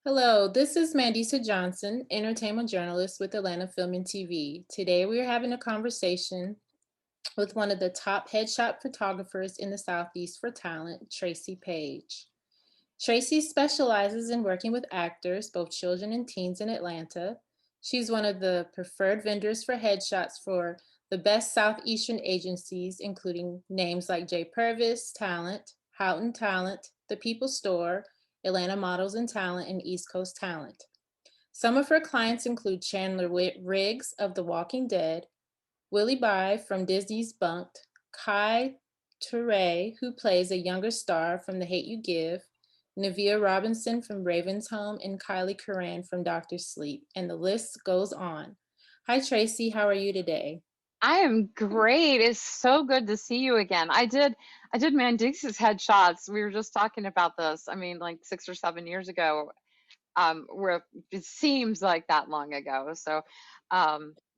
Hello, this is Mandisa Johnson, entertainment journalist with Atlanta Film and TV. Today we are having a conversation with one of the top headshot photographers in the Southeast for talent, Tracy Page. Tracy specializes in working with actors, both children and teens in Atlanta. She's one of the preferred vendors for headshots for the best Southeastern agencies, including names like J. Purvis Talent, Houghton Talent, The People Store, Atlanta Models and Talent, and East Coast Talent. Some of her clients include Chandler Riggs of The Walking Dead, Willie By from Disney's Bunked, Kai Toure, who plays a younger star from The Hate You Give, Navia Robinson from Raven's Home, and Kylie Curran from Doctor Sleep, and the list goes on. Hi, Tracy. How are you today? I am great. It's so good to see you again. I did Mandix's headshots. We were just talking about this. I mean, like 6 or 7 years ago. Where it seems like that long ago. So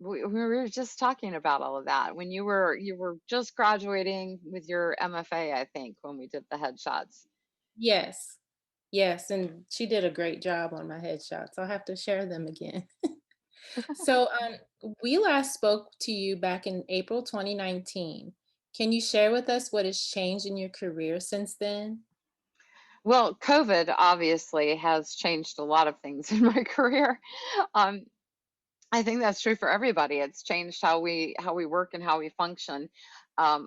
we were just talking about all of that when you were just graduating with your MFA, I think, when we did the headshots. Yes. Yes, and she did a great job on my headshots. I'll have to share them again. We last spoke to you back in April 2019. Can you share with us what has changed in your career since then? Well, COVID obviously has changed a lot of things in my career. Um, I think that's true for everybody. It's changed how we work and how we function.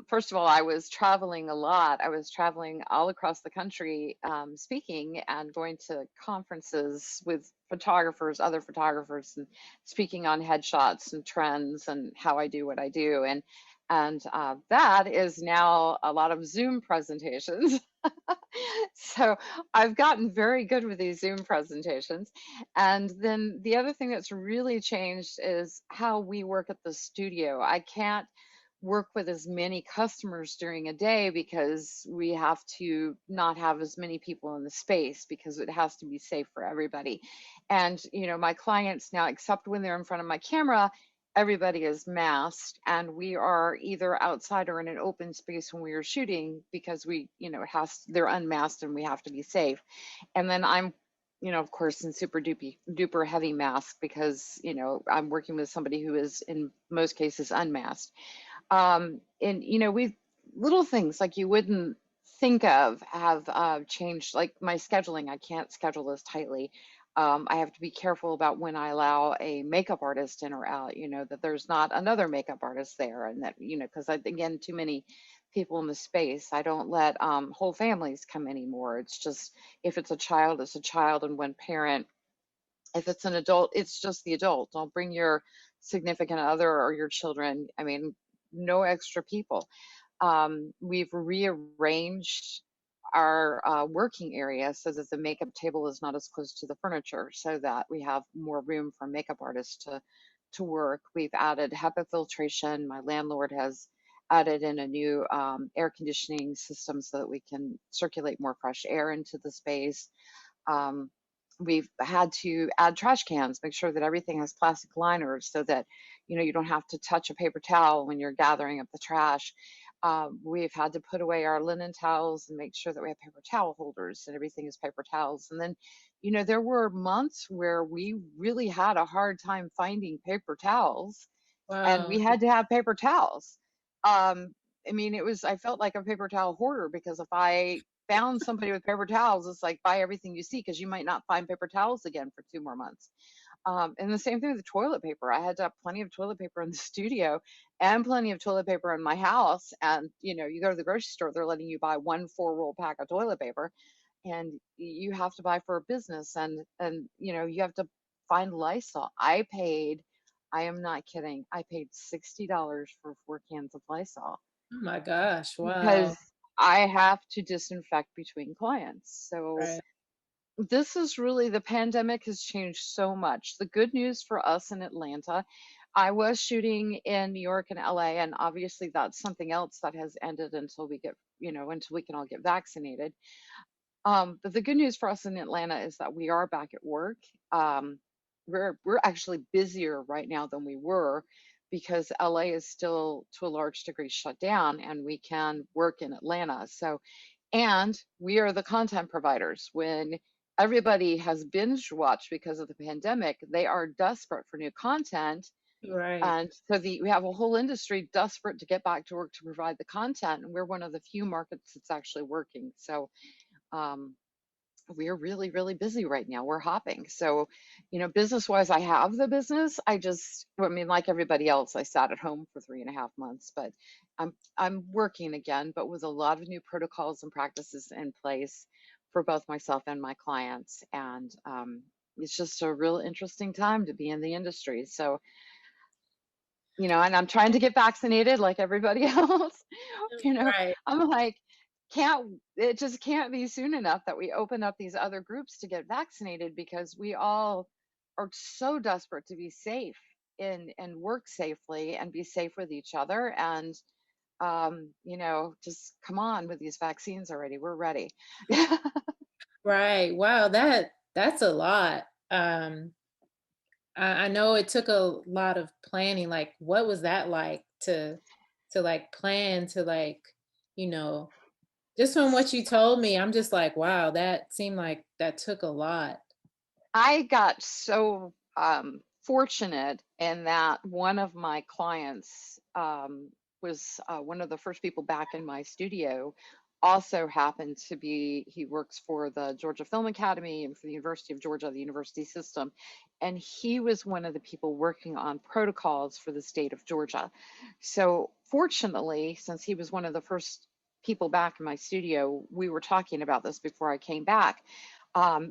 First of all, I was traveling a lot. I was traveling all across the country, speaking and going to conferences with photographers, other photographers, and speaking on headshots and trends and how I do what I do. And that is now a lot of Zoom presentations. So I've gotten very good with these Zoom presentations. And then the other thing that's really changed is how we work at the studio. I can't work with as many customers during a day because we have to not have as many people in the space because it has to be safe for everybody. And, my clients now, except when they're in front of my camera, everybody is masked and we are either outside or in an open space when we are shooting because they're unmasked and we have to be safe. And then I'm of course, in super duper heavy mask because, I'm working with somebody who is in most cases unmasked. And, we've little things like you wouldn't think of have changed, like my scheduling. I can't schedule as tightly. I have to be careful about when I allow a makeup artist in or out, that there's not another makeup artist there. And that, because again, too many people in the space. I don't let whole families come anymore. It's just if it's a child, it's a child and one parent. If it's an adult, it's just the adult. Don't bring your significant other or your children. I mean, no extra people. We've rearranged our working area so that the makeup table is not as close to the furniture, so that we have more room for makeup artists to work. We've added HEPA filtration. My landlord has added in a new air conditioning system so that we can circulate more fresh air into the space. Um, we've had to add trash cans, make sure that everything has plastic liners so that you don't have to touch a paper towel when you're gathering up the trash. We've had to put away our linen towels and make sure that we have paper towel holders and everything is paper towels. And then, there were months where we really had a hard time finding paper towels and we Wow. had to have paper towels. Um, I mean, I felt like a paper towel hoarder because if I found somebody with paper towels, it's like buy everything you see because you might not find paper towels again for 2 more months. And the same thing with the toilet paper. I had to have plenty of toilet paper in the studio and plenty of toilet paper in my house. And, you go to the grocery store, they're letting you buy one 4 roll pack of toilet paper and you have to buy for a business and you have to find Lysol. I am not kidding. I paid $60 for 4 cans of Lysol Oh my gosh. because Wow. I have to disinfect between clients. So Right. this is really the pandemic has changed so much. The good news for us in Atlanta, I was shooting in New York and LA, and obviously that's something else that has ended until we can all get vaccinated. But the good news for us in Atlanta is that we are back at work. Um, we're actually busier right now than we were because LA is still to a large degree shut down, and we can work in Atlanta. So, and we are the content providers. When everybody has binge watched because of the pandemic. They are desperate for new content. Right. And so we have a whole industry desperate to get back to work to provide the content. And we're one of the few markets that's actually working. So um, we're really, really busy right now. We're hopping. So, business wise, I have the business. I mean, like everybody else, I sat at home for 3.5 months, but I'm working again, but with a lot of new protocols and practices in place for both myself and my clients. And it's just a real interesting time to be in the industry. So, and I'm trying to get vaccinated like everybody else. you know, Right. I'm like, it just can't be soon enough that we open up these other groups to get vaccinated because we all are so desperate to be safe and work safely and be safe with each other. And, just come on with these vaccines already. We're ready. Right. Wow, that's a lot. I know it took a lot of planning. Like, what was that like to like plan to like, you know, just from what you told me, I'm just like, wow, that seemed like that took a lot. I got so fortunate in that one of my clients was one of the first people back in my studio. Also happened to be, he works for the Georgia Film Academy and for the University of Georgia, the university system. And he was one of the people working on protocols for the state of Georgia. So, fortunately, since he was one of the first people back in my studio, we were talking about this before I came back.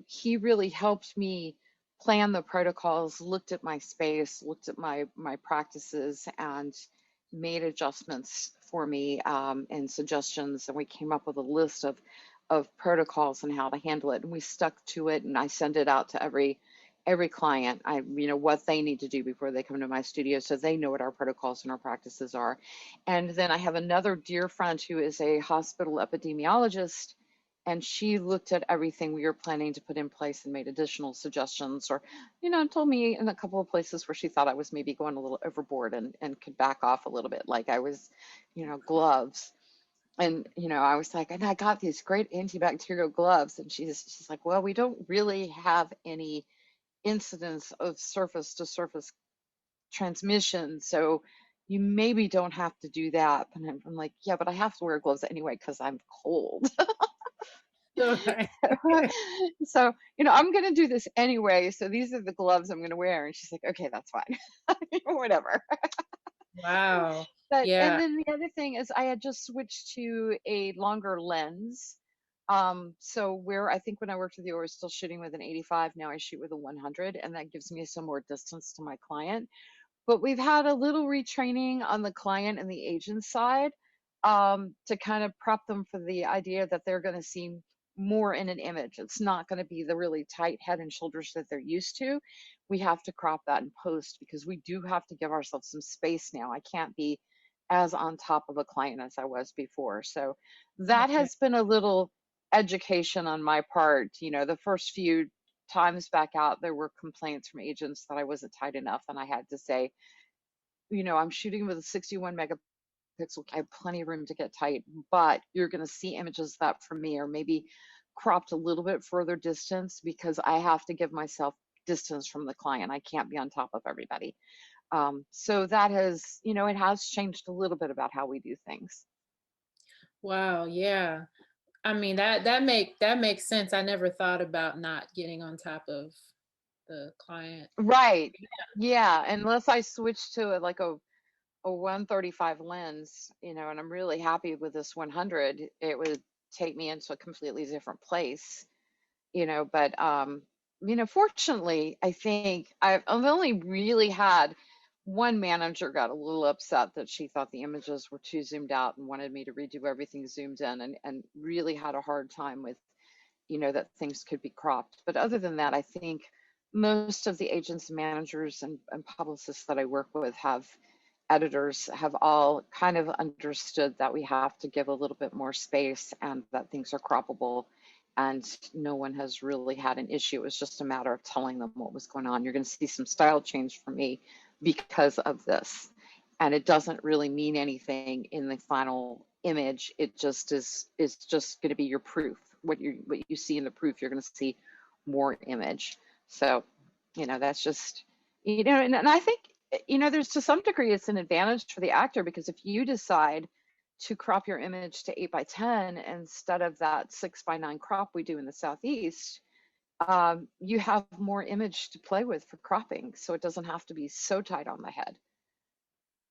He really helped me plan the protocols, looked at my space, looked at my practices, and made adjustments for me, and suggestions. And we came up with a list of protocols and how to handle it. And we stuck to it. And I send it out to every client. What they need to do before they come to my studio, so they know what our protocols and our practices are. And then I have another dear friend who is a hospital epidemiologist, and she looked at everything we were planning to put in place and made additional suggestions, or told me in a couple of places where she thought I was maybe going a little overboard, and could back off a little bit, like I was, gloves. And I was like, and I got these great antibacterial gloves, and she's like, well, we don't really have any incidents of surface to surface transmission, so you maybe don't have to do that. And I'm like, yeah, but I have to wear gloves anyway because I'm cold. Right. So, I'm going to do this anyway. So these are the gloves I'm going to wear. And she's like, okay, that's fine. Whatever. Wow. And Yeah. then the other thing is I had just switched to a longer lens. So where I think when I worked with you, I was still shooting with an 85. Now I shoot with a 100, and that gives me some more distance to my client. But we've had a little retraining on the client and the agent side, to kind of prep them for the idea that they're going to see more in an image. It's not going to be the really tight head and shoulders that they're used to. We have to crop that in post because we do have to give ourselves some space now. I can't be as on top of a client as I was before. So that Okay. has been a little education on my part. The first few times back out, there were complaints from agents that I wasn't tight enough, and I had to say, I'm shooting with a 61 megapixel. I have plenty of room to get tight, but you're going to see images that from me are maybe cropped a little bit further distance because I have to give myself distance from the client. I can't be on top of everybody. So that has, it has changed a little bit about how we do things. Wow. Yeah. I mean, that makes sense. I never thought about not getting on top of the client. Right. Yeah. Unless I switch to a 135 lens, and I'm really happy with this 100, it would take me into a completely different place, but fortunately, I think I've only really had one manager got a little upset that she thought the images were too zoomed out and wanted me to redo everything zoomed in, and really had a hard time with, that things could be cropped. But other than that, I think most of the agents, managers, and publicists that I work with editors have all kind of understood that we have to give a little bit more space and that things are croppable. And no one has really had an issue. It was just a matter of telling them what was going on. You're going to see some style change from me because of this. And it doesn't really mean anything in the final image. It just is just going to be your proof. What you see in the proof, you're going to see more image. So, that's just, and I think, there's to some degree it's an advantage for the actor because if you decide to crop your image to 8 by 10 instead of that 6 by 9 crop we do in the Southeast, you have more image to play with for cropping. So it doesn't have to be so tight on the head.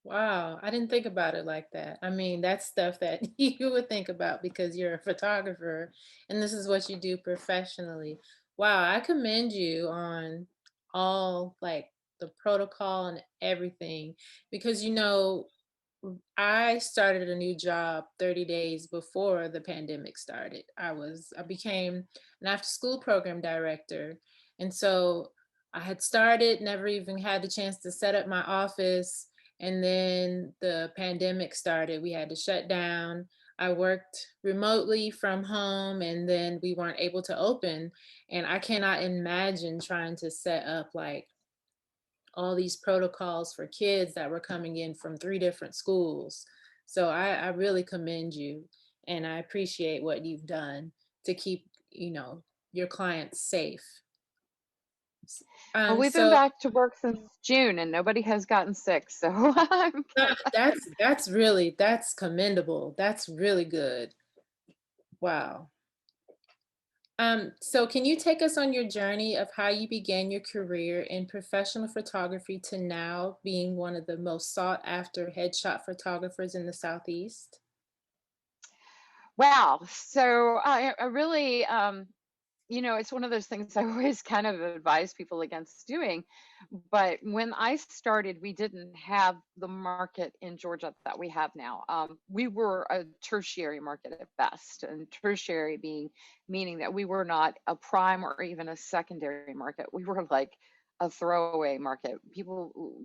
Wow, I didn't think about it like that. I mean, that's stuff that you would think about because you're a photographer and this is what you do professionally. Wow, I commend you on all like the protocol and everything because I started a new job 30 days before the pandemic started. I became an after school program director. And so I had started, never even had the chance to set up my office. And then the pandemic started. We had to shut down. I worked remotely from home and then we weren't able to open. And I cannot imagine trying to set up like all these protocols for kids that were coming in from 3 different schools. So I really commend you, and I appreciate what you've done to keep, your clients safe. S Well, we've been so back to work since June and nobody has gotten sick. So I'm good. that's commendable. That's really good. Wow. So can you take us on your journey of how you began your career in professional photography to now being one of the most sought after headshot photographers in the Southeast? Wow. So I really, it's one of those things I always kind of advise people against doing. But when I started, we didn't have the market in Georgia that we have now. We were a tertiary market at best, and tertiary being meaning that we were not a prime or even a secondary market. We were like a throwaway market.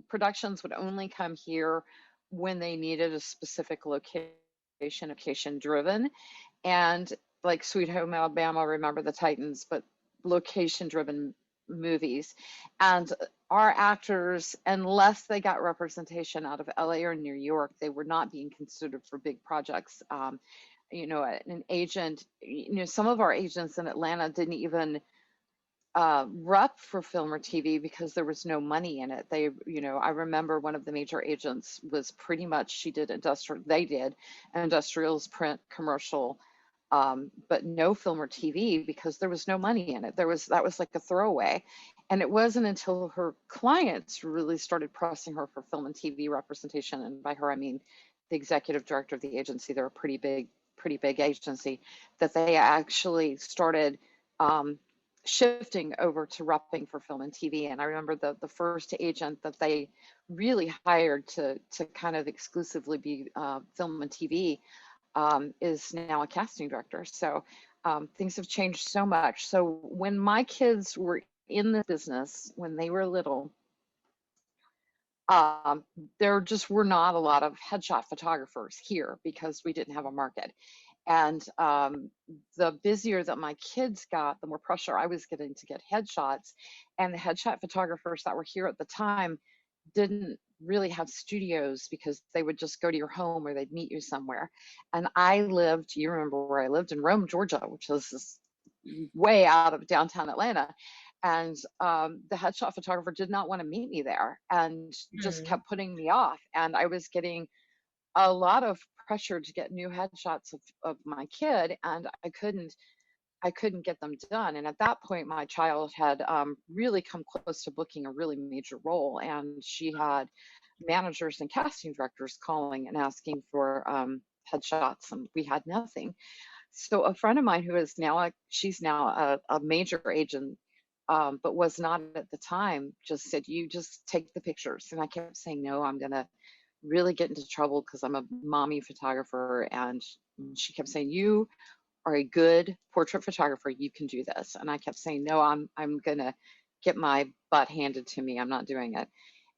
Productions would only come here when they needed a specific location driven, and like Sweet Home Alabama, Remember the Titans, but location driven movies. And our actors, unless they got representation out of LA or New York, they were not being considered for big projects. An agent, some of our agents in Atlanta didn't even rep for film or TV because there was no money in it. I remember one of the major agents was pretty much, they did industrials, print, commercial, but no film or TV because there was no money in it. That was like a throwaway. And it wasn't until her clients really started pressing her for film and TV representation, and by her I mean the executive director of the agency. They're a pretty big agency, that they actually started shifting over to repping for film and TV. And I remember the first agent that they really hired to kind of exclusively be film and TV is now a casting director. So things have changed so much. So when my kids were in the business, when they were little, um, there just were not a lot of headshot photographers here because we didn't have a market. And the busier that my kids got, the more pressure I was getting to get headshots. And the headshot photographers that were here at the time didn't really have studios because they would just go to your home or they'd meet you somewhere. And you remember where I lived, in Rome, Georgia, which is way out of downtown Atlanta. And the headshot photographer did not want to meet me there and just Hmm. kept putting me off. And I was getting a lot of pressure to get new headshots of my kid, and I couldn't get them done. And at that point, my child had really come close to booking a really major role, and she had managers and casting directors calling and asking for headshots, and we had nothing. So a friend of mine who is now she's now a major agent, but was not at the time, just said, "You just take the pictures." And I kept saying, "No, I'm gonna really get into trouble because I'm a mommy photographer." And she kept saying, "You are a good portrait photographer. You can do this." And I kept saying, "No, I'm gonna get my butt handed to me. I'm not doing it."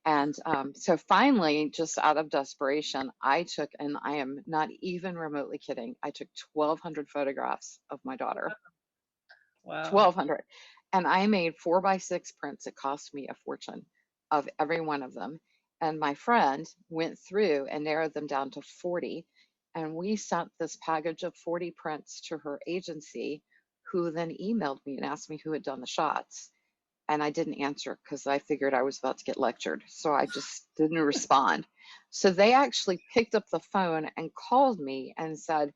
And so finally, just out of desperation, I took, and I am not even remotely kidding, I took 1,200 photographs of my daughter. Wow. 1,200. And I made 4 by 6 prints. It cost me a fortune of every one of them. And my friend went through and narrowed them down to 40. And we sent this package of 40 prints to her agency, who then emailed me and asked me who had done the shots. And I didn't answer because I figured I was about to get lectured. So I just didn't respond. So they actually picked up the phone and called me and said,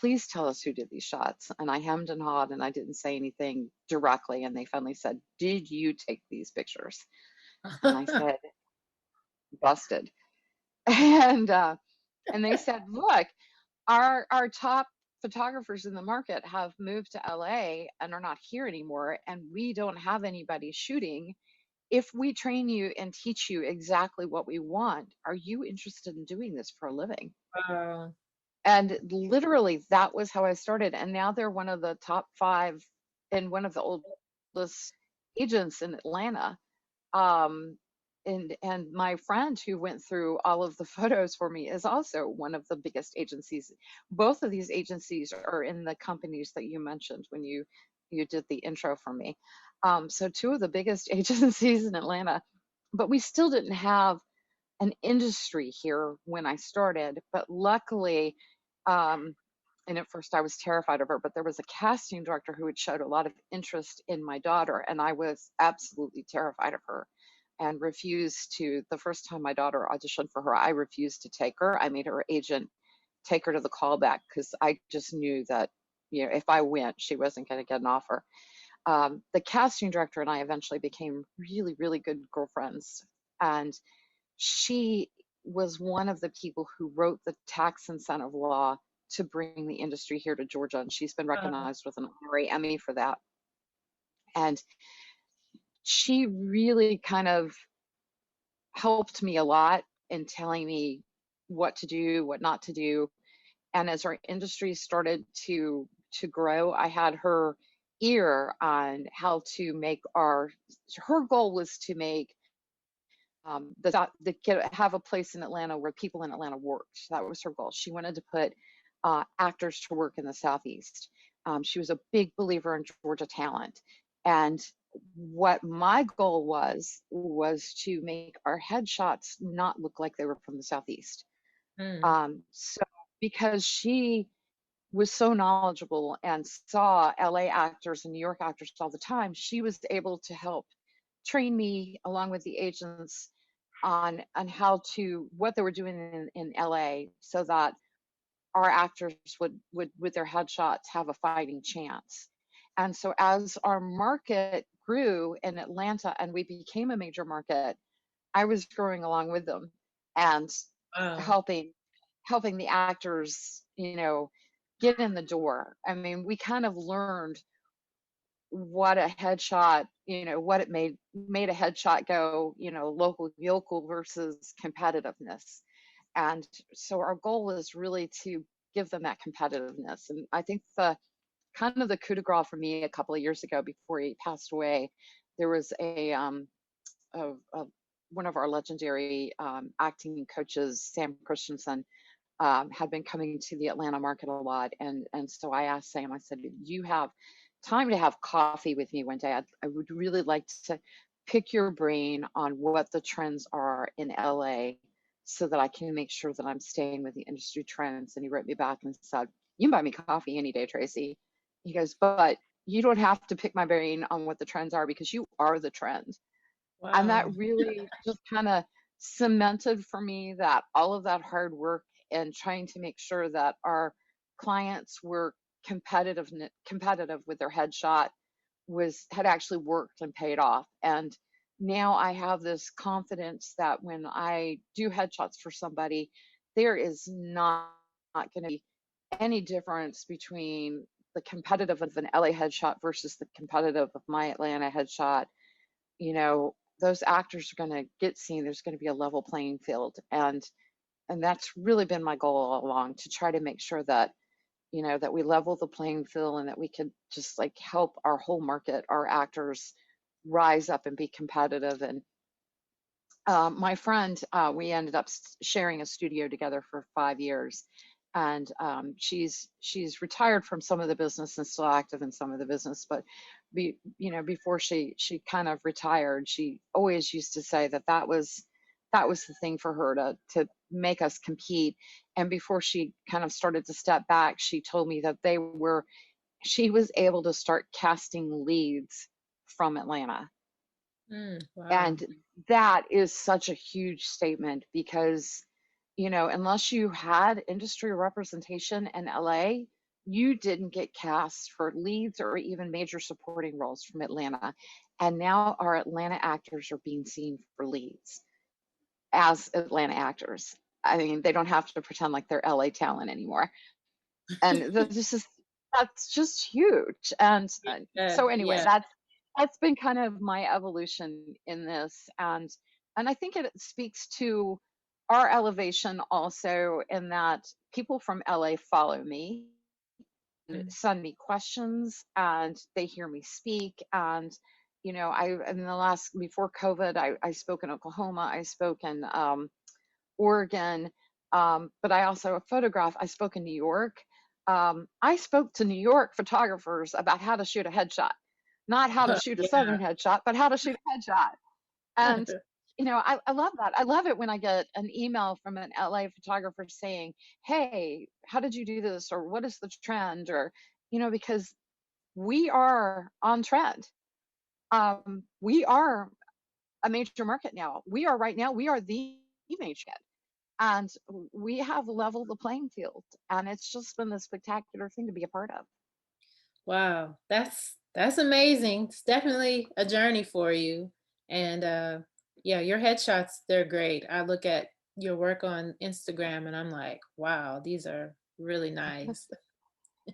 please tell us who did these shots. And I hemmed and hawed and I didn't say anything directly. And they finally said, did you take these pictures? And I said, busted. And and they said, look, our top photographers in the market have moved to LA and are not here anymore, and we don't have anybody shooting. If we train you and teach you exactly what we want, are you interested in doing this for a living? Wow. And literally, that was how I started. And now they're one of the top five and one of the oldest agents in Atlanta. Um, and my friend who went through all of the photos for me is also one of the biggest agencies. Both of these agencies are in the companies that you mentioned when you did the intro for me. So two of the biggest agencies in Atlanta, but we still didn't have an industry here when I started. But luckily, um, and at first I was terrified of her, but there was a casting director who had showed a lot of interest in my daughter, and I was absolutely terrified of her and refused to. The first time my daughter auditioned for her, I refused to take her. I made her agent take her to the callback because I just knew that, if I went, she wasn't going to get an offer. The casting director and I eventually became really, really good girlfriends. And she was one of the people who wrote the tax incentive law to bring the industry here to Georgia. And she's been Wow. recognized with an honorary Emmy for that. And she really kind of helped me a lot in telling me what to do, what not to do. And as our industry started to grow, I had her ear on how to make her goal was to make have a place in Atlanta where people in Atlanta worked. That was her goal. She wanted to put actors to work in the Southeast. She was a big believer in Georgia talent. And what my goal was to make our headshots not look like they were from the Southeast. Mm. So because she was so knowledgeable and saw LA actors and New York actors all the time, she was able to help train me along with the agents on how to what they were doing in LA so that our actors would with their headshots have a fighting chance. And so as our market grew in Atlanta and we became a major market, I was growing along with them and Wow. helping helping the actors, get in the door. I mean, we kind of learned what a headshot, what it made a headshot go, local yokel versus competitiveness. And so our goal is really to give them that competitiveness. And I think the kind of the coup de grace for me a couple of years ago before he passed away, there was a one of our legendary acting coaches, Sam Christensen, had been coming to the Atlanta market a lot. And so I asked Sam, I said, do you have time to have coffee with me one day? I would really like to pick your brain on what the trends are in LA so that I can make sure that I'm staying with the industry trends. And he wrote me back and said, you can buy me coffee any day, Tracy. He goes, but you don't have to pick my brain on what the trends are because you are the trend. And Wow. that really just kind of cemented for me that all of that hard work and trying to make sure that our clients were competitive with their headshot had actually worked and paid off. And now I have this confidence that when I do headshots for somebody, there is not going to be any difference between the competitive of an LA headshot versus the competitive of my Atlanta headshot. Those actors are going to get seen. There's going to be a level playing field. And that's really been my goal all along, to try to make sure that that we level the playing field and that we could just like help our whole market, our actors, rise up and be competitive. And my friend, we ended up sharing a studio together for 5 years, and she's retired from some of the business and still active in some of the business. But before she kind of retired, she always used to say that was the thing for her to make us compete. And before she kind of started to step back, she told me that they were she was able to start casting leads from Atlanta. Wow. And that is such a huge statement because, unless you had industry representation in LA, you didn't get cast for leads or even major supporting roles from Atlanta. And now our Atlanta actors are being seen for leads as Atlanta actors. I mean, they don't have to pretend like they're LA talent anymore. And that's just huge. And Yeah, so anyway, yeah. that's been kind of my evolution in this, and I think it speaks to our elevation also in that people from LA follow me and Mm. send me questions and they hear me speak. And I in the last before COVID, I spoke in Oklahoma, I spoke in Oregon, but I also photograph. I spoke in New York. I spoke to New York photographers about how to shoot a headshot, not how to shoot a Yeah. Southern headshot, but how to shoot a headshot. And I love that. I love it when I get an email from an LA photographer saying, "Hey, how did you do this?" or "What is the trend?" or because we are on trend. We are a major market now. We are right now. We are the major market, and we have leveled the playing field, and it's just been a spectacular thing to be a part of. Wow, that's amazing. It's definitely a journey for you. And yeah, your headshots, they're great. I look at your work on Instagram and I'm like, wow, these are really nice. I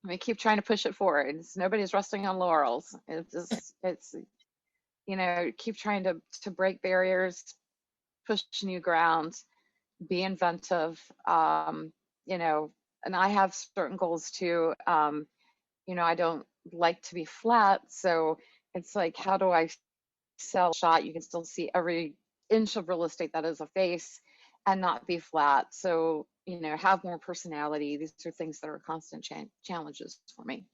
mean, keep trying to push it forward. Nobody's resting on laurels. It's keep trying to break barriers, push new ground, be inventive. You know, and I have certain goals too. I don't like to be flat, so it's like, how do I sell shot? You can still see every inch of real estate that is a face and not be flat. So, have more personality. These are things that are constant challenges for me.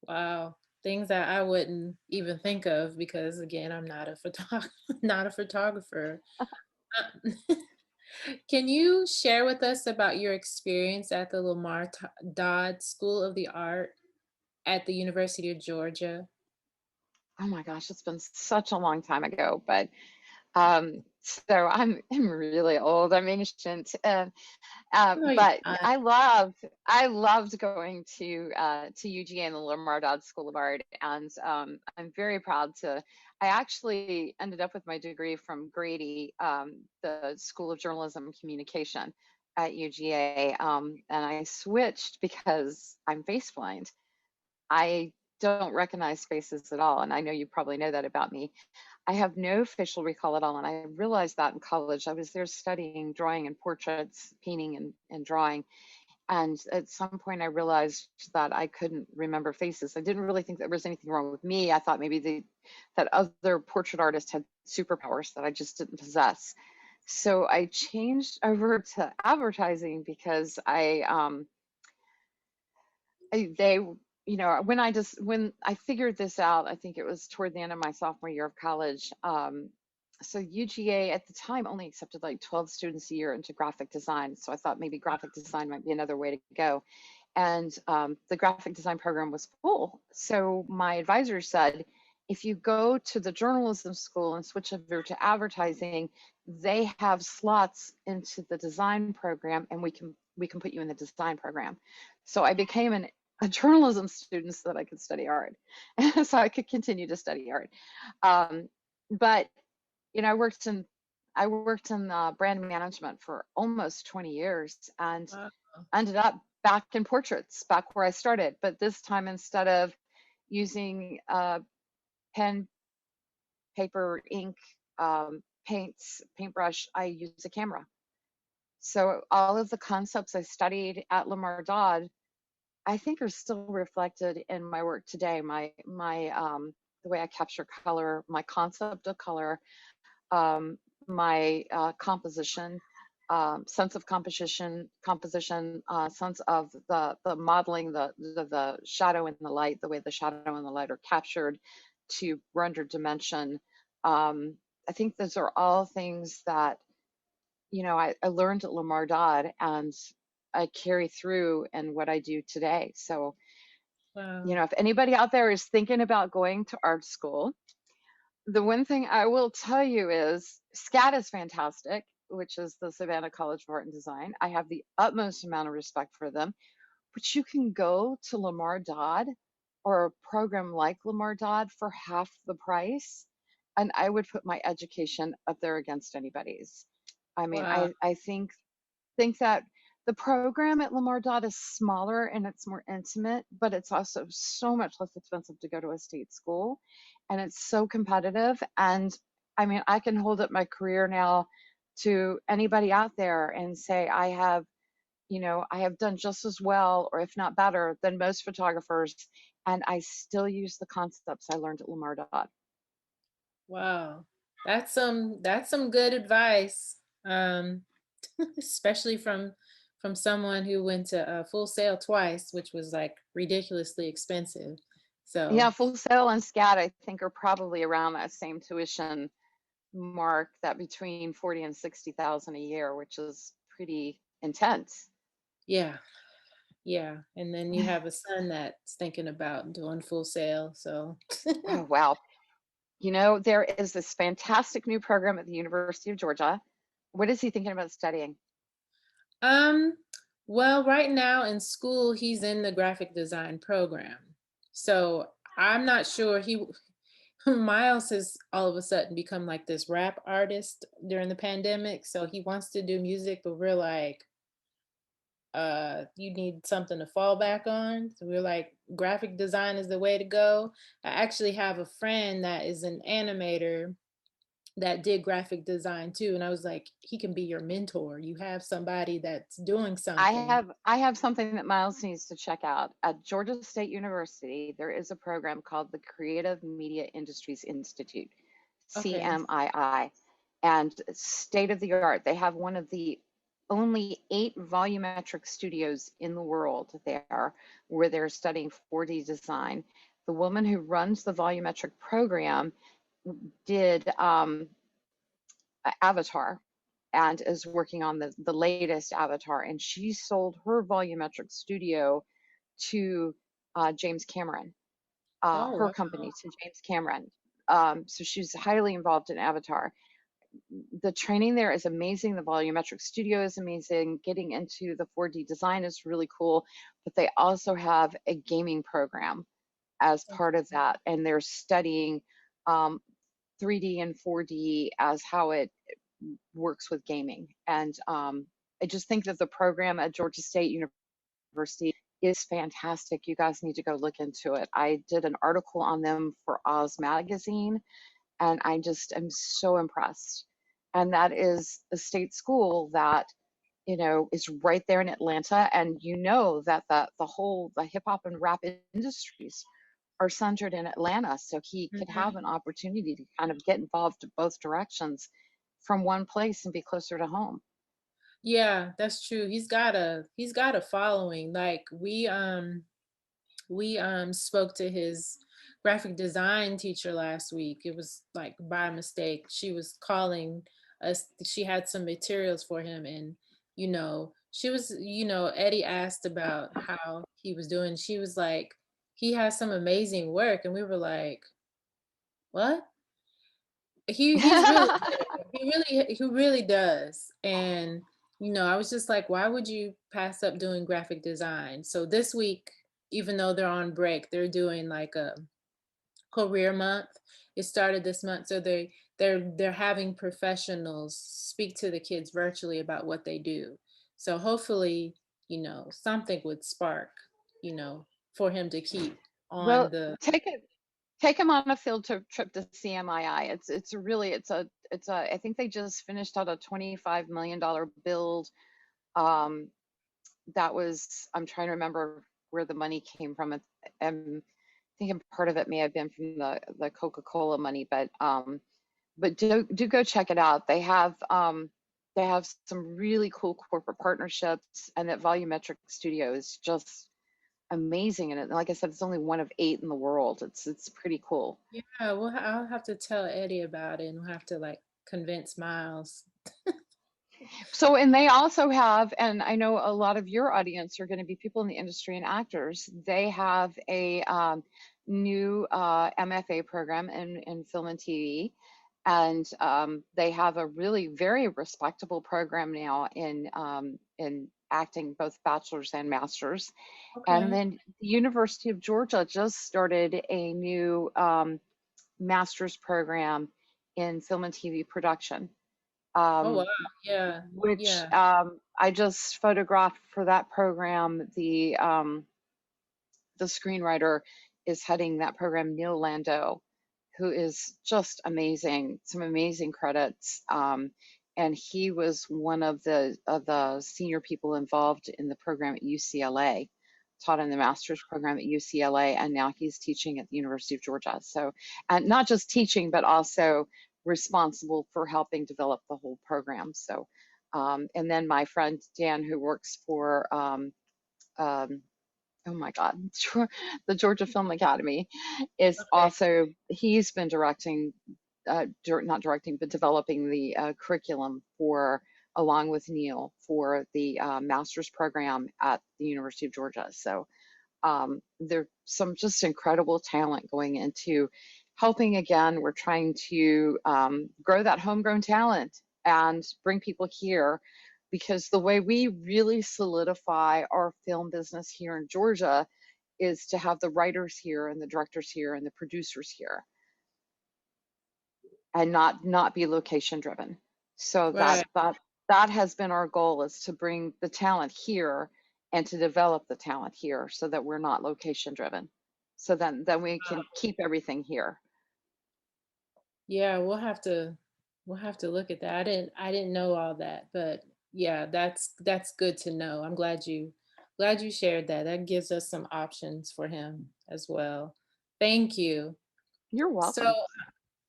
Wow. Things that I wouldn't even think of because again, I'm not a not a photographer. Uh, Can you share with us about your experience at the Dodd School of the Art at the University of Georgia? Oh my gosh, it's been such a long time ago, but so I'm really old. I'm ancient, No, you're but not. I loved going to UGA and the Lamar Dodd School of Art, and I'm very proud to. I actually ended up with my degree from Grady, the School of Journalism and Communication at UGA, and I switched because I'm face blind. I don't recognize faces at all, and I know you probably know that about me. I have no facial recall at all, and I realized that in college. I was there studying drawing and portraits, painting and drawing, and at some point I realized that I couldn't remember faces. I didn't really think there was anything wrong with me. I thought maybe that other portrait artists had superpowers that I just didn't possess. So I changed over to advertising because they when I figured this out, I think it was toward the end of my sophomore year of college. So UGA at the time only accepted like 12 students a year into graphic design. So I thought maybe graphic design might be another way to go. And the graphic design program was full. So my advisor said, if you go to the journalism school and switch over to advertising, they have slots into the design program, and we can put you in the design program. So I became a journalism student so that I could study art, so I could continue to study art. Um, but I worked in brand management for almost 20 years and Wow. ended up back in portraits, back where I started. But this time, instead of using pen, paper, ink, paintbrush, I use a camera. So all of the concepts I studied at Lamar Dodd, I think, are still reflected in my work today. My the way I capture color, my concept of color, um, my composition, sense of composition, sense of the modeling, the shadow and the light, the way the shadow and the light are captured to render dimension. Um, I think those are all things that I learned at Lamar Dodd, and I carry through in what I do today. So Wow. If anybody out there is thinking about going to art school, the one thing I will tell you is SCAD is fantastic, which is the Savannah College of Art and Design. I have the utmost amount of respect for them, but you can go to Lamar Dodd or a program like Lamar Dodd for half the price, and I would put my education up there against anybody's. I mean, Wow. I think that the program at Lamar Dodd is smaller and it's more intimate, but it's also so much less expensive to go to a state school. And it's so competitive. And I mean, I can hold up my career now to anybody out there and say, I have done just as well, or if not better, than most photographers. And I still use the concepts I learned at Lamar Dodd. Wow. That's some good advice. Especially from someone who went to Full Sail twice, which was like ridiculously expensive. Yeah, So, Full Sail and SCAD, I think, are probably around that same tuition mark, that between 40 and 60,000 a year, which is pretty intense. yeah. Yeah, and then you have a son that's thinking about doing Full Sail, so Oh, wow. There is this fantastic new program at the University of Georgia. What is he thinking about studying? Um, well, right now in school, he's in the graphic design program. So I'm not sure Miles has all of a sudden become like this rap artist during the pandemic. So he wants to do music, but we're like, you need something to fall back on. So we're like, graphic design is the way to go. I actually have a friend that is an animator that did graphic design too. And I was like, he can be your mentor. You have somebody that's doing I something. have I have something that Miles needs to check out. At Georgia State University, there is a program called the Creative Media Industries Institute, Okay. CMII, and state of the art. They have one of the only 8 volumetric studios in the world there where they're studying 4D design. The woman who runs the volumetric program did Avatar and is working on the latest Avatar. And she sold her volumetric studio to James Cameron, Oh, her wow. company to James Cameron. So she's highly involved in Avatar. The training there is amazing. The volumetric studio is amazing. Getting into the 4D design is really cool. But they also have a gaming program as part of Okay. that. And they're studying um, 3D and 4D as how it works with gaming. And I just think that the program at Georgia State University is fantastic. You guys need to go look into it. I did an article on them for Oz Magazine, and I just am so impressed. And that is a state school that is right there in Atlanta, and that the hip hop and rap industries are centered in Atlanta, so he could have Mhm. an opportunity to kind of get involved in both directions from one place and be closer to home. Yeah, that's true. He's got a following. Like we spoke to his graphic design teacher last week. It was like by mistake. She was calling us. She had some materials for him, and Eddie asked about how he was doing. She was like, he has some amazing work, and we were like, what? He's really good. He really does. And I was just like, why would you pass up doing graphic design? So this week, even though they're on break, they're doing like a career month. It started this month, so they're having professionals speak to the kids virtually about what they do. So hopefully, something would spark, you know, for him to keep on Well, the take him on a trip to CMII. It's a I think they just finished out a $25 million build. Um, that was I'm trying to remember where the money came from. I'm thinking part of it may have been from the Coca-Cola money, but do go check it out. They have some really cool corporate partnerships, and that volumetric studio is just amazing. And like I said, it's only one of 8 in the world. It's pretty cool. Yeah, well, I'll have to tell Eddie about it, and we'll have to like convince Miles. So, and they also have, and I know a lot of your audience are going to be people in the industry and actors. They have a new MFA program in film and TV, and they have a really very respectable program now in acting, both bachelor's and master's. And Okay. then the University of Georgia just started a new master's program in film and TV production. Oh, wow. Um, Yeah. which Yeah. I just photographed for that program. The screenwriter is heading that program, Neil Landau, who is just amazing, some amazing credits. And he was one of the senior people involved in the program at UCLA, taught in the master's program at UCLA, and now he's teaching at the University of Georgia. So, and not just teaching, but also responsible for helping develop the whole program. So, and then my friend Dan, who works for um, oh my God, the Georgia Film Academy, is Okay. also, he's been directing, not directing, but developing the curriculum for, along with Neil, for the master's program at the University of Georgia. So there's some just incredible talent going into helping. Again, we're trying to grow that homegrown talent and bring people here, because the way we really solidify our film business here in Georgia is to have the writers here and the directors here and the producers here, and not be location driven. So Right. that has been our goal, is to bring the talent here and to develop the talent here so that we're not location driven. So then we can keep everything here. Yeah, we'll have to look at that. I didn't know all that, but yeah, that's good to know. I'm glad you shared that. That gives us some options for him as well. Thank you. You're So welcome.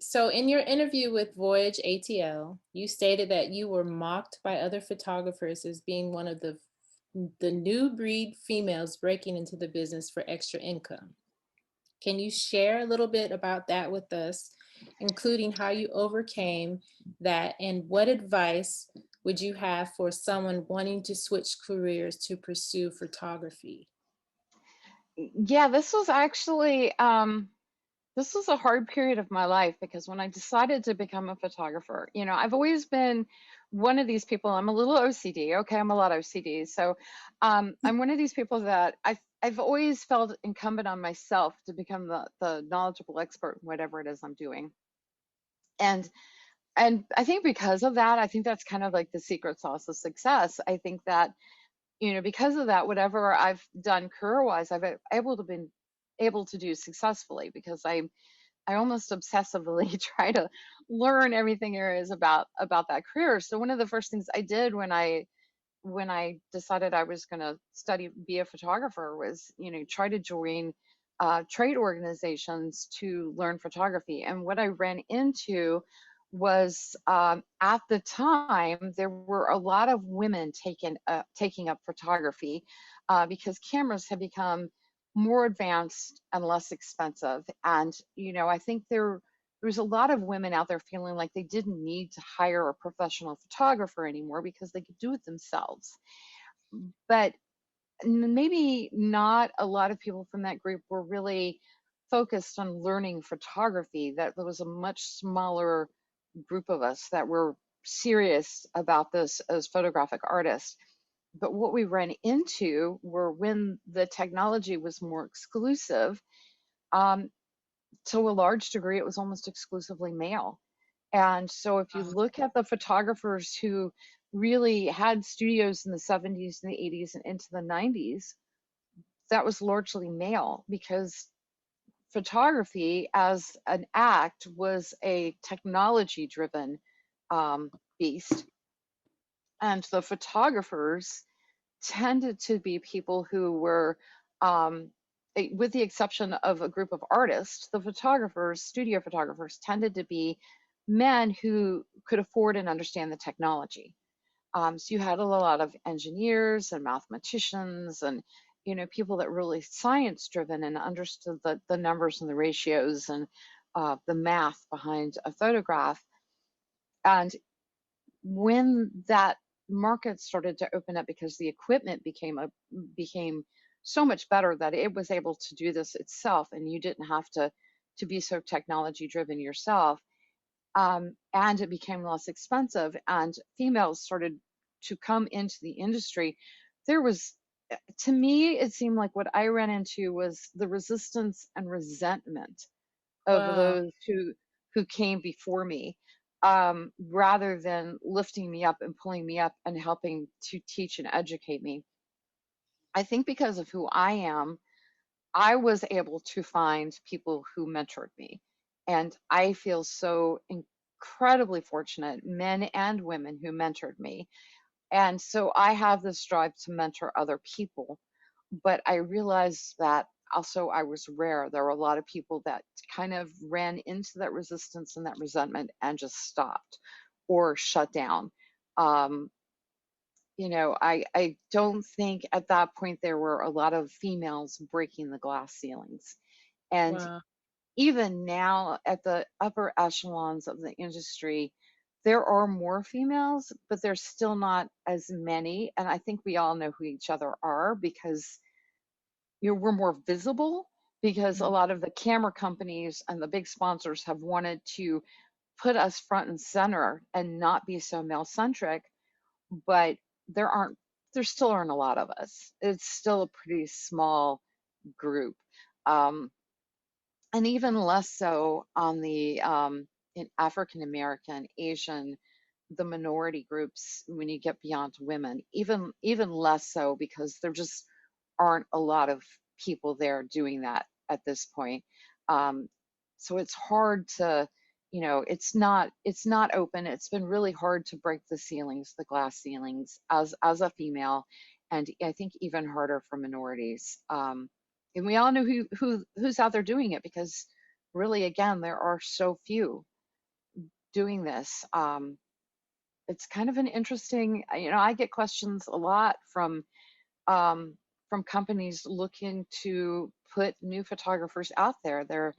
so in your interview with Voyage ATL, you stated that you were mocked by other photographers as being one of the new breed females breaking into the business for extra income. Can you share a little bit about that with us, including how you overcame that and what advice would you have for someone wanting to switch careers to pursue photography? Yeah, this was actually this was a hard period of my life, because when I decided to become a photographer, I've always been one of these people. I'm a little OCD. Okay, I'm a lot OCD. So I'm one of these people that I've always felt incumbent on myself to become the knowledgeable expert in whatever it is I'm doing. And and I think because of that, I think that's kind of like the secret sauce of success. I think that, because of that, whatever I've done career wise, I've been able to do successfully, because I almost obsessively try to learn everything there is about that career. So one of the first things I did when I decided I was going to study, be a photographer, was, try to join trade organizations to learn photography. And what I ran into was, at the time, there were a lot of women taking up photography, because cameras had become more advanced and less expensive. And, I think there's a lot of women out there feeling like they didn't need to hire a professional photographer anymore because they could do it themselves. But maybe not a lot of people from that group were really focused on learning photography. That there was a much smaller group of us that were serious about this as photographic artists. But what we ran into were, when the technology was more exclusive, um, to a large degree, it was almost exclusively male. And so if you look at the photographers who really had studios in the 70s and the 80s and into the 90s, that was largely male, because photography as an act was a technology driven beast. And the photographers tended to be people who were, um, with the exception of a group of artists, the photographers, studio photographers, tended to be men who could afford and understand the technology. So you had a lot of engineers and mathematicians and, people that were really science driven and understood the numbers and the ratios and the math behind a photograph. And when that market started to open up because the equipment became so much better that it was able to do this itself and you didn't have to be so technology driven yourself, and it became less expensive and females started to come into the industry. There was, to me, it seemed like what I ran into was the resistance and resentment of Wow. those who came before me, rather than lifting me up and pulling me up and helping to teach and educate me. I think because of who I am, I was able to find people who mentored me. And I feel so incredibly fortunate, men and women who mentored me. And so I have this drive to mentor other people. But I realized that also I was rare. There were a lot of people that kind of ran into that resistance and that resentment and just stopped or shut down. Um, I don't think at that point there were a lot of females breaking the glass ceilings. And Wow. even now at the upper echelons of the industry, there are more females, but there's still not as many. And I think we all know who each other are because we're more visible, because a Mm. lot of the camera companies and the big sponsors have wanted to put us front and center and not be so male centric, but there aren't there still aren't a lot of us. It's still a pretty small group. Um, and even less so on the in African American, Asian, the minority groups when you get beyond women, even less so because there just aren't a lot of people there doing that at this point. Um, so it's hard to, it's not open. It's been really hard to break the ceilings, the glass ceilings, as a female, and I think even harder for minorities. And we all know who's out there doing it because really, again, there are so few doing this. It's kind of an interesting, I get questions a lot um, from companies looking to put new photographers out there.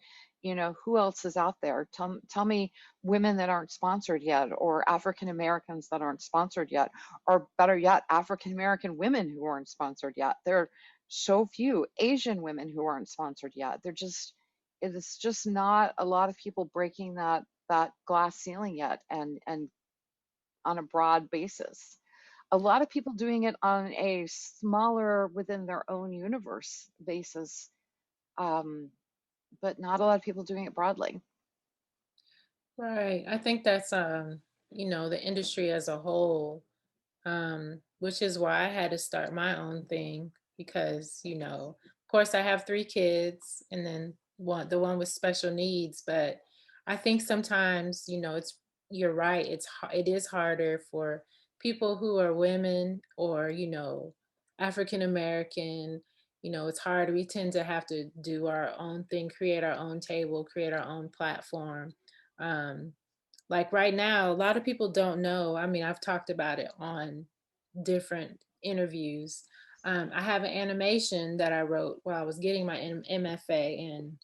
Who else is out there? Tell me women that aren't sponsored yet, or African Americans that aren't sponsored yet, or better yet, African American women who aren't sponsored yet. There are so few Asian women who aren't sponsored yet. It is just not a lot of people breaking that glass ceiling yet, and on a broad basis. A lot of people doing it on a smaller, within their own universe basis, um, but not a lot of people doing it broadly. Right. I think that's the industry as a whole, which is why I had to start my own thing because, of course I have 3 kids and then the one with special needs, but I think sometimes, you're right, it is harder for people who are women or, African American, it's hard. We tend to have to do our own thing, create our own table, create our own platform. Um, like right now, a lot of people don't know. I mean, I've talked about it on different interviews. I have an animation that I wrote while I was getting my MFA, and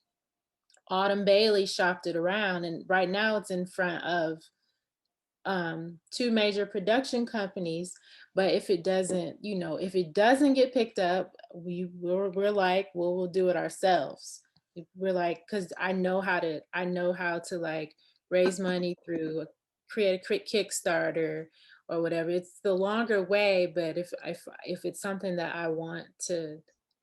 Autumn Bailey shopped it around, and right now it's in front of 2 major production companies. But if it doesn't get picked up, we're like, well, we'll do it ourselves. We're like, because I know how to like raise money through create a quick Kickstarter or whatever. It's the longer way, but if it's something that I want to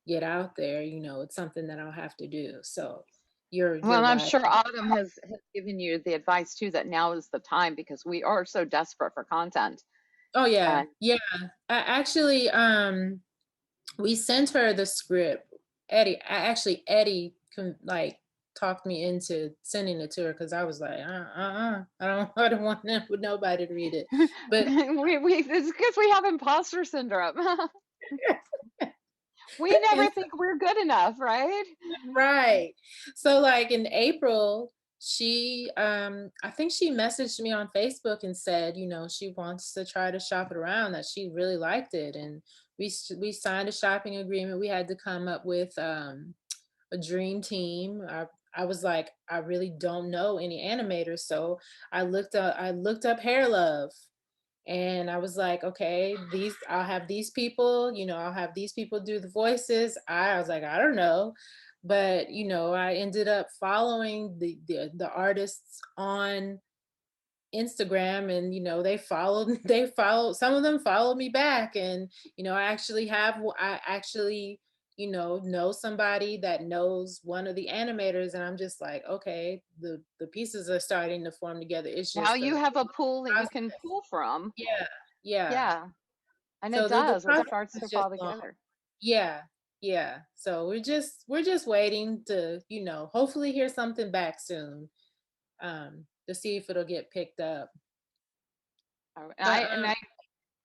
get out there, it's something that I'll have to do. So you're Well, I'm right. sure Autumn has given you the advice too that now is the time because we are so desperate for content. Oh yeah, And yeah. Actually, we sent her the script. Eddie like talked me into sending it to her because I was like, I don't want nobody to read it. But it's because we have imposter syndrome. We and never think we're good enough, right? right. So like in April, I think she messaged me on Facebook and said, she wants to try to shop it around, that she really liked it. And we signed a shopping agreement. We had to come up with a dream team. I was like, I really don't know any animators, so I looked up Hair Love, And I was like, okay, I'll have these people, I'll have these people do the voices. I was like, I don't know. But, I ended up following the artists on Instagram, and they followed they followed some of them followed me back. And I actually know somebody that knows one of the animators, and I'm just like, okay, the pieces are starting to form together. It's Now just you a have a pool that you can process. pull from. Yeah, yeah. Yeah, and it So the does. It process starts is to just fall long. together. Yeah, yeah. So we're just waiting to, hopefully hear something back soon, to see if it'll get picked up. Oh, But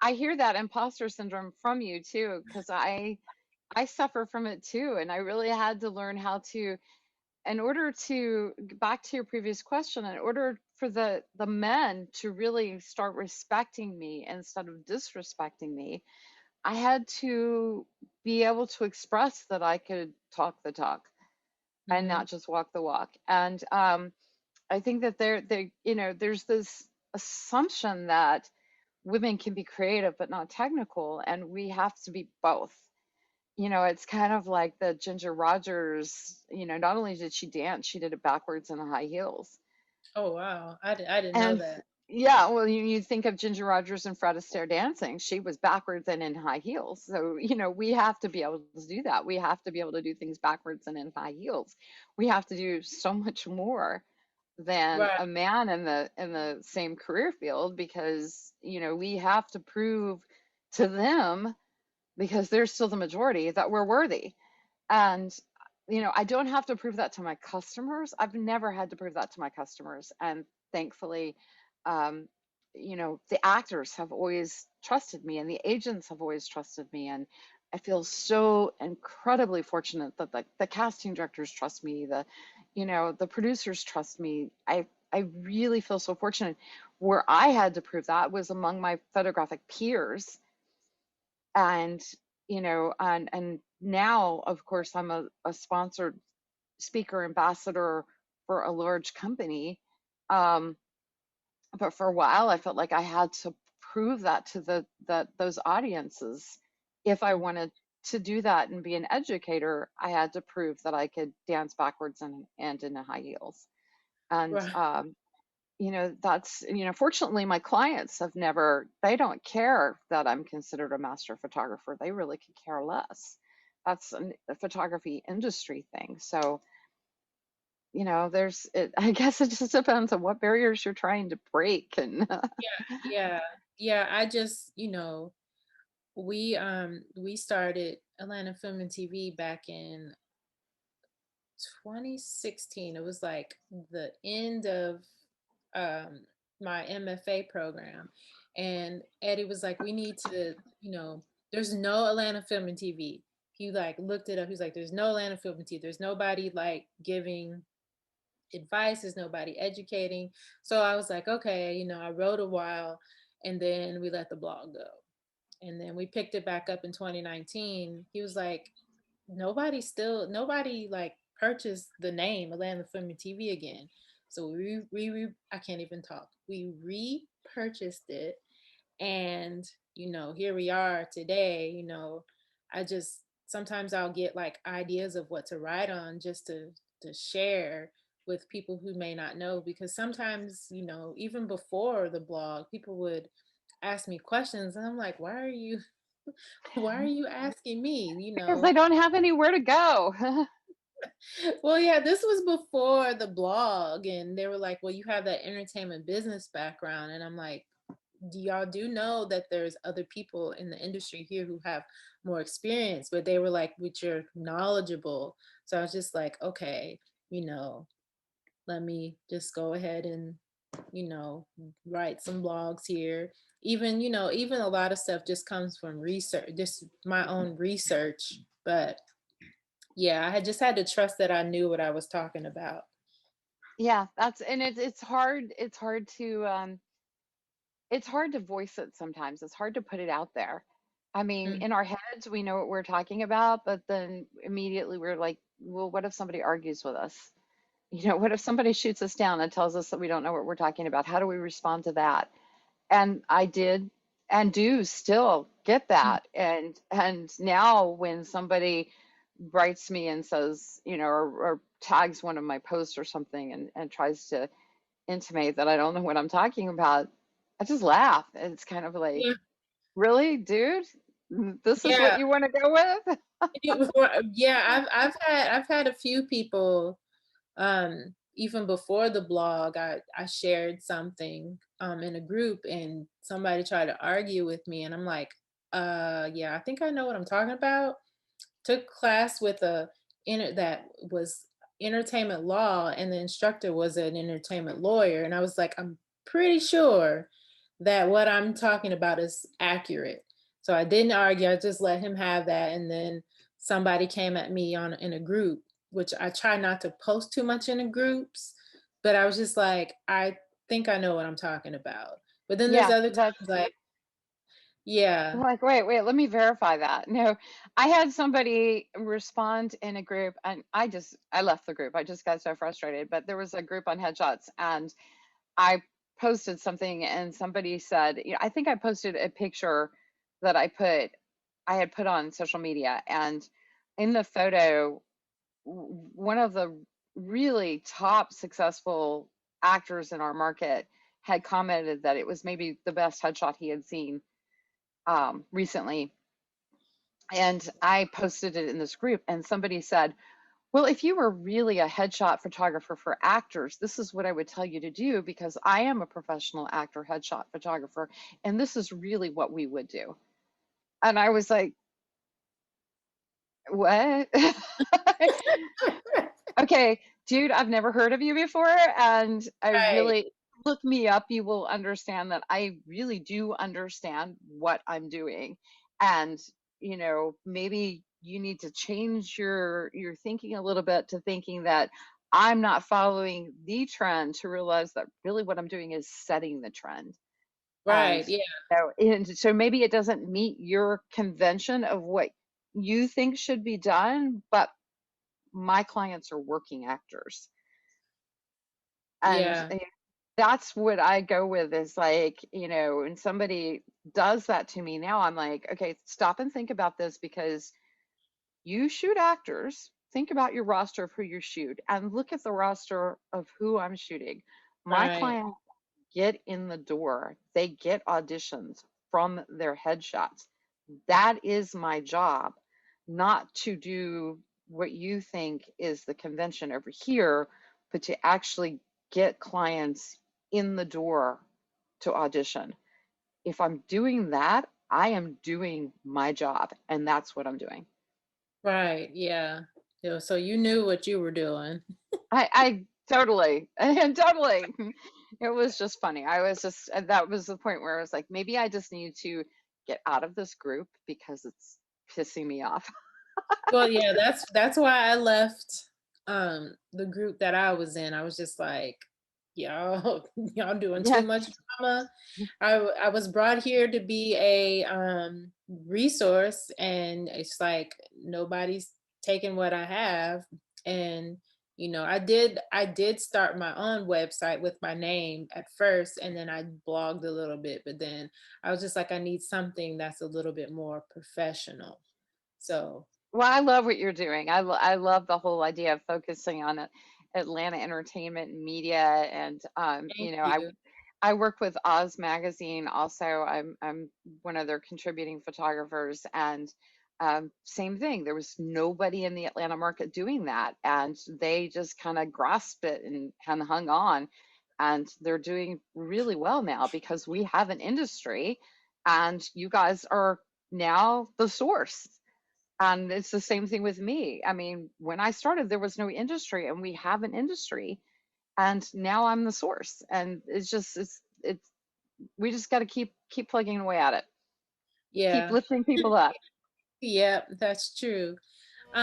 I hear that imposter syndrome from you too, because I suffer from it too, and I really had to learn how to, in order to back to your previous question, in order for the men to really start respecting me instead of disrespecting me, I had to be able to express that I could talk the talk and mhm. not just walk the walk. And I think that there's this assumption that women can be creative but not technical, and we have to be both. It's kind of like the Ginger Rogers, not only did she dance, she did it backwards in high heels. Oh, wow. I didn't know And that. yeah, well, you think of Ginger Rogers and Fred Astaire dancing, she was backwards and in high heels. So, we have to be able to do that. We have to be able to do things backwards and in high heels. We have to do so much more than Right, a man in the same career field, because, we have to prove to them, because they're still the majority, that we're worthy. And, I don't have to prove that to my customers. I've never had to prove that to my customers. And thankfully, um, the actors have always trusted me and the agents have always trusted me. And I feel so incredibly fortunate that the casting directors trust me, the producers trust me. I really feel so fortunate. Where I had to prove that was among my photographic peers. And and now, of course, I'm a sponsored speaker ambassador for a large company. um, but for a while I felt like I had to prove that to those audiences. If I mm, wanted to do that and be an educator, I had to prove that I could dance backwards and in high heels. And right. that's, fortunately, my clients have never, they don't care that I'm considered a master photographer. They really could care less. That's a photography industry thing. So, I guess it just depends on what barriers you're trying to break. And Yeah, yeah. I just, we started Atlanta Film and TV back in 2016. It was like the end of um my MFA program. And Eddie was like, we need to, there's no Atlanta Film and TV. He like looked it up. He's like, there's no Atlanta Film and TV. There's nobody like giving advice, there's nobody educating. So I was like, okay, I wrote a while, and then we let the blog go. And then we picked it back up in 2019. He was like, nobody like purchased the name Atlanta Film and TV again. So I can't even talk. We repurchased it, and here we are today. I just sometimes I'll get like ideas of what to write on, just to share with people who may not know, because sometimes, even before the blog, people would ask me questions, and I'm like, why are you why are you asking me, because they don't have anywhere to go. Well, yeah, this was before the blog, and they were like, well, you have that entertainment business background. And I'm like, do y'all do know that there's other people in the industry here who have more experience? But they were like, but you're knowledgeable. So I was just like, okay, you know let me just go ahead and you know write some blogs here. Even a lot of stuff just comes from research, just my own research. But yeah, I had just had to trust that I knew what I was talking about. Yeah, and it's hard to voice it sometimes. It's hard to put it out there. I mean, Mm. in our heads, we know what we're talking about, but then immediately we're like, well, what if somebody argues with us? What if somebody shoots us down and tells us that we don't know what we're talking about? How do we respond to that? And I did and do still get Mm. that. And now when somebody writes me and says, or tags one of my posts or something and tries to intimate that I don't know what I'm talking about, I just laugh. And it's kind of like, Yeah, really, dude? This is what yeah, you want to go with? yeah. I've had a few people. Even before the blog, I shared something in a group, and somebody tried to argue with me, and I'm like, yeah, I think I know what I'm talking about. Took class with that was entertainment law, and the instructor was an entertainment lawyer, and I was like, I'm pretty sure that what I'm talking about is accurate. So I didn't argue, I just let him have that, and then somebody came at me on in a group, which I try not to post too much in the groups, but I was just like, I think I know what I'm talking about. But then there's Yeah, other that's times like, yeah, like, wait, let me verify that. No, I had somebody respond in a group and I left the group. I just got so frustrated. But there was a group on headshots and I posted something and somebody said, I think I posted a picture that I had put on social media. And in the photo, one of the really top successful actors in our market had commented that it was maybe the best headshot he had seen recently. And I posted it in this group, and somebody said, well, if you were really a headshot photographer for actors, this is what I would tell you to do because I am a professional actor headshot photographer, and this is really what we would do. And I was like, what? Okay, dude, I've never heard of you before, and I right, really look me up. You will understand that I really do understand what I'm doing, and maybe you need to change your thinking a little bit to thinking that I'm not following the trend to realize that really what I'm doing is setting the trend. And right, yeah, so maybe it doesn't meet your convention of what you think should be done, but my clients are working actors. And yeah, that's what I go with is like, when somebody does that to me now, I'm like, okay, stop and think about this because you shoot actors. Think about your roster of who you shoot and look at the roster of who I'm shooting. My right, clients get in the door, they get auditions from their headshots. That is my job, not to do what you think is the convention over here, but to actually get clients in the door to audition. If I'm doing that, I am doing my job, and that's what I'm doing. right, yeah. Yeah, so you knew what you were doing. I totally, and totally. It was just funny. I was just, that was the point where I was like, maybe I just need to get out of this group because it's pissing me off. Well, yeah, that's why I left, the group that I was in. I was just like, "Y'all y'all doing too Yeah. much drama." I was brought here to be a, resource, and it's like nobody's taking what I have, and, I did start my own website with my name at first, and then I blogged a little bit, but then I was just like, "I need something that's a little bit more professional." So, Well, I love what you're doing. I love the whole idea of focusing on Atlanta entertainment and media, and thank you. I work with Oz Magazine. Also, I'm one of their contributing photographers, and same thing. There was nobody in the Atlanta market doing that, and they just kind of grasped it and hung on, and they're doing really well now because we have an industry, and you guys are now the source. And it's the same thing with me. I mean, when I started, there was no industry, and we have an industry, and now I'm the source. And it's we just got to keep plugging away at it, keep Yeah. lifting people up. Yeah, that's true. So